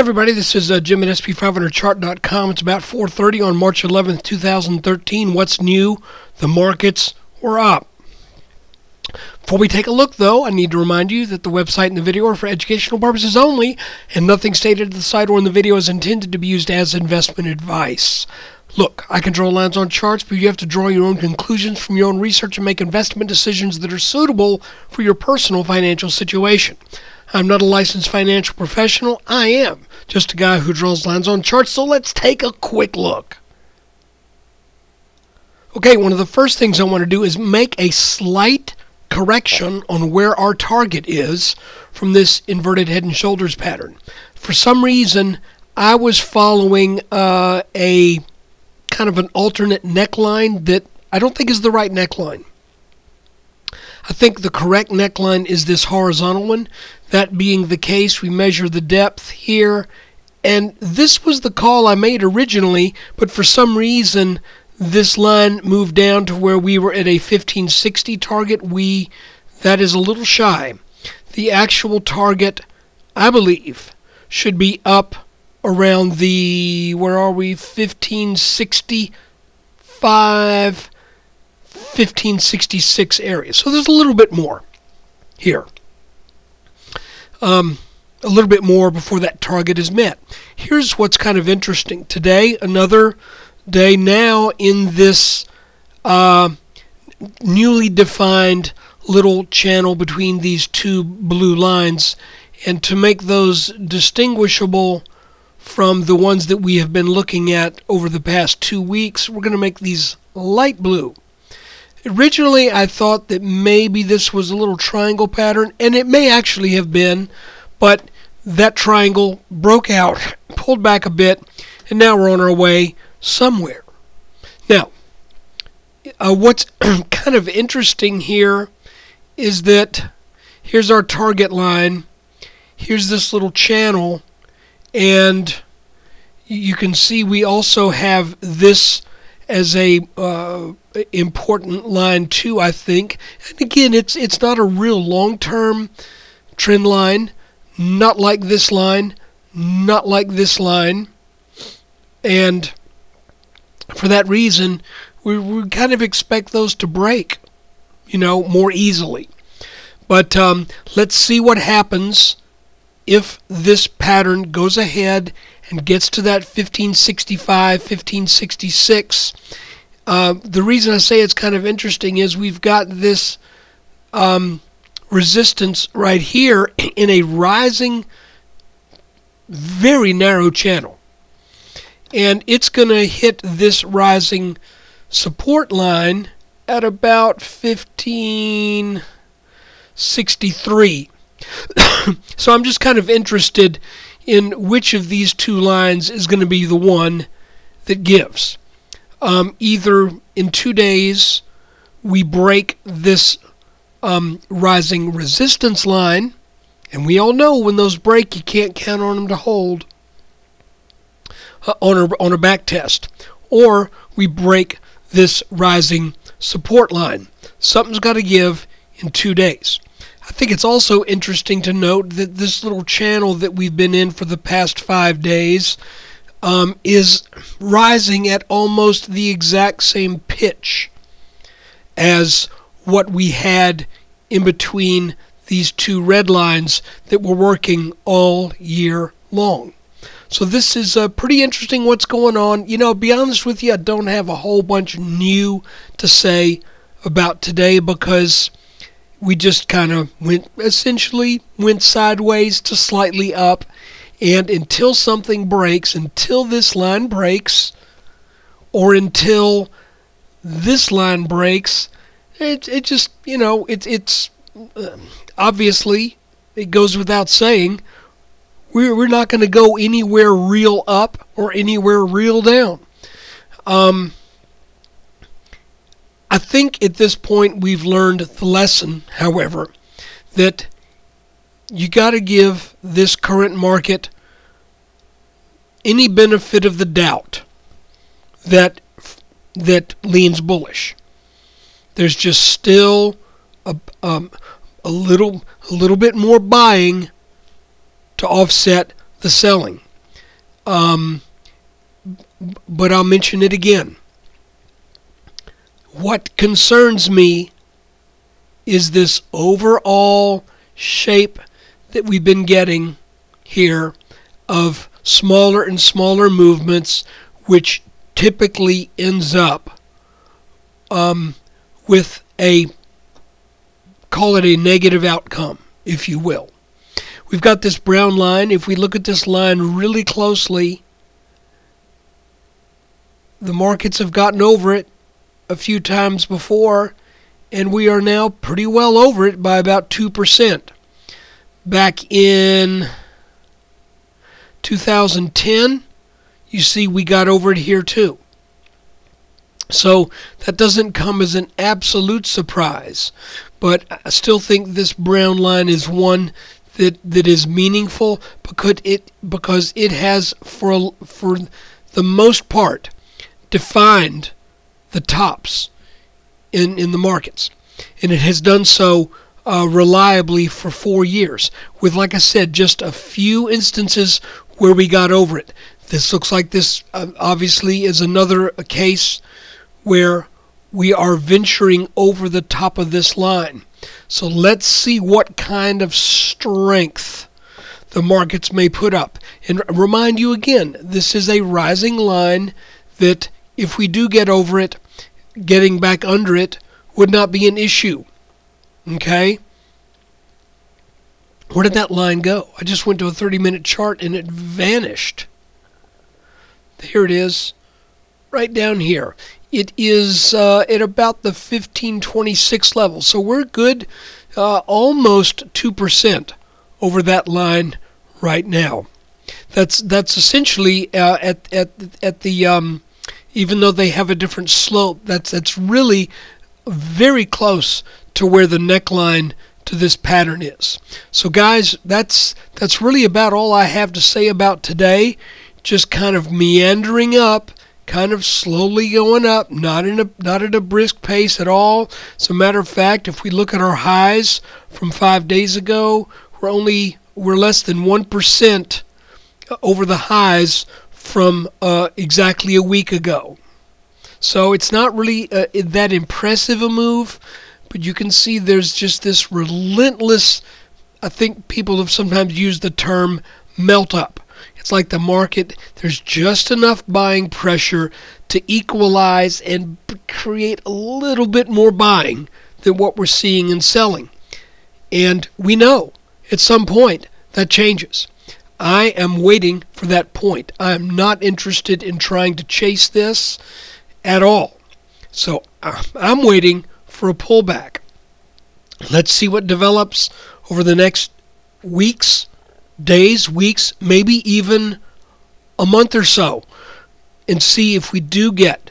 Everybody, this is Jim at SP500chart.com. It's about 4:30 on March 11th, 2013. What's new? The markets were up. Before we take a look, though, I need to remind you that the website and the video are for educational purposes only, and nothing stated at the site or in the video is intended to be used as investment advice. Look, I can draw lines on charts, but you have to draw your own conclusions from your own research and make investment decisions that are suitable for your personal financial situation. I'm not a licensed financial professional. I am just a guy who draws lines on charts, so let's take a quick look. Okay, one of the first things I want to do is make a slight correction on where our target is from this inverted head and shoulders pattern. For some reason, I was following a kind of an alternate neckline that I don't think is the right neckline. I think the correct neckline is this horizontal one. That being the case, we measure the depth here, and this was the call I made originally, but for some reason this line moved down to where we were at a 1560 target. That is a little shy. The actual target, I believe, should be up around the, where are we, 1565, 1566 area. So there's a little bit more here. A little bit more before that target is met. Here's what's kind of interesting. Today, another day now in this newly defined little channel between these two blue lines. And to make those distinguishable from the ones that we have been looking at over the past 2 weeks, we're going to make these light blue. Originally, I thought that maybe this was a little triangle pattern, and it may actually have been, but that triangle broke out, pulled back a bit, and now we're on our way somewhere. Now, what's kind of interesting here is that here's our target line, here's this little channel, and you can see we also have this as a important line too, I think. And again, it's not a real long-term trend line, not like this line, not like this line, and for that reason, we kind of expect those to break, more easily. But let's see what happens if this pattern goes ahead and gets to that 1565, 1566. The reason I say it's kind of interesting is we've got this resistance right here in a rising, very narrow channel. And it's going to hit this rising support line at about 1563. So I'm just kind of interested in which of these two lines is going to be the one that gives. Either in 2 days we break this rising resistance line, and we all know when those break you can't count on them to hold on a back test, or we break this rising support line. Something's got to give in 2 days. I think it's also interesting to note that this little channel that we've been in for the past 5 days is rising at almost the exact same pitch as what we had in between these two red lines that were working all year long. So this is pretty interesting what's going on. To be honest with you, I don't have a whole bunch new to say about today because we just kind of essentially went sideways to slightly up. And until something breaks, until this line breaks, or until this line breaks, it just, it's obviously, it goes without saying, we're not going to go anywhere real up or anywhere real down. I think at this point we've learned the lesson, however, that you got to give this current market any benefit of the doubt that leans bullish. There's just still a little bit more buying to offset the selling. but I'll mention it again. What concerns me is this overall shape that we've been getting here of smaller and smaller movements, which typically ends up with a, call it a negative outcome, if you will. We've got this brown line. If we look at this line really closely, the markets have gotten over it a few times before, and we are now pretty well over it by about 2%. Back in 2010, you see we got over it here too. So that doesn't come as an absolute surprise, but I still think this brown line is one that is meaningful because it has for the most part defined the tops in the markets, and it has done so reliably for 4 years, with, like I said, just a few instances where we got over it. This looks like this obviously is another case where we are venturing over the top of this line. So let's see what kind of strength the markets may put up. And remind you again, this is a rising line that if we do get over it, getting back under it would not be an issue. Okay? Where did that line go? I just went to a 30-minute chart and it vanished. Here it is, right down here. It is at about the 1526 level. So we're good, almost 2% over that line right now. That's essentially at the even though they have a different slope, that's really very close to where the neckline to this pattern is. So guys, that's really about all I have to say about today. Just kind of meandering up, kind of slowly going up, not at a brisk pace at all. As a matter of fact, if we look at our highs from 5 days ago, we're less than 1% over the highs from exactly a week ago. So it's not really that impressive a move, but you can see there's just this relentless, I think people have sometimes used the term melt up. It's like the market, there's just enough buying pressure to equalize and create a little bit more buying than what we're seeing and selling. And we know at some point that changes. I am waiting for that point. I am not interested in trying to chase this at all. So I'm waiting for a pullback. Let's see what develops over the next weeks, days, weeks, maybe even a month or so, and see if we do get,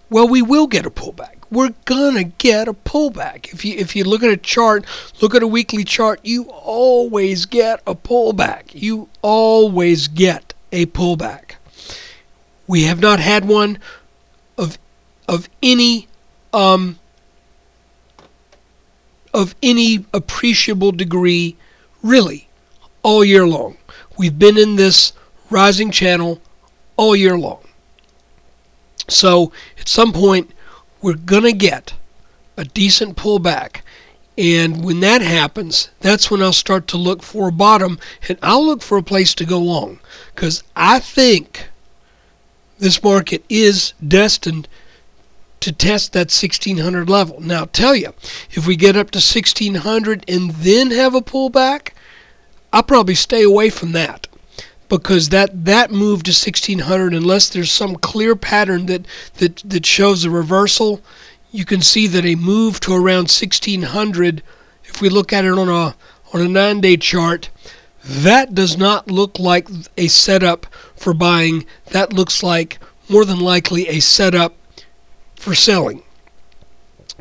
well, we will get a pullback. We're gonna get a pullback. If you look at a chart, look at a weekly chart, you always get a pullback. You always get a pullback. We have not had one of any appreciable degree really all year long. We've been in this rising channel all year long. So at some point we're going to get a decent pullback, and when that happens, that's when I'll start to look for a bottom, and I'll look for a place to go long, because I think this market is destined to test that 1600 level. Now I'll tell you, if we get up to 1600 and then have a pullback, I'll probably stay away from that, because that move to 1600, unless there's some clear pattern that shows a reversal, you can see that a move to around 1600, if we look at it on a 9-day chart, that does not look like a setup for buying. That looks like more than likely a setup for selling.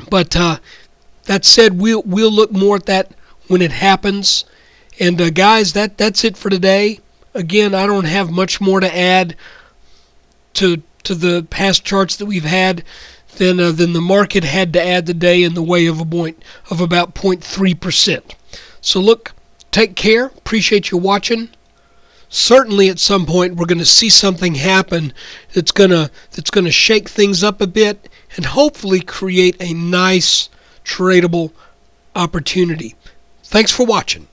But that said, we'll look more at that when it happens. And guys, that's it for today. Again, I don't have much more to add to the past charts that we've had than the market had to add today in the way of about 0.3%. So look, take care. Appreciate you watching. certainly at some point we're going to see something happen that's going to shake things up a bit and hopefully create a nice tradable opportunity. Thanks for watching.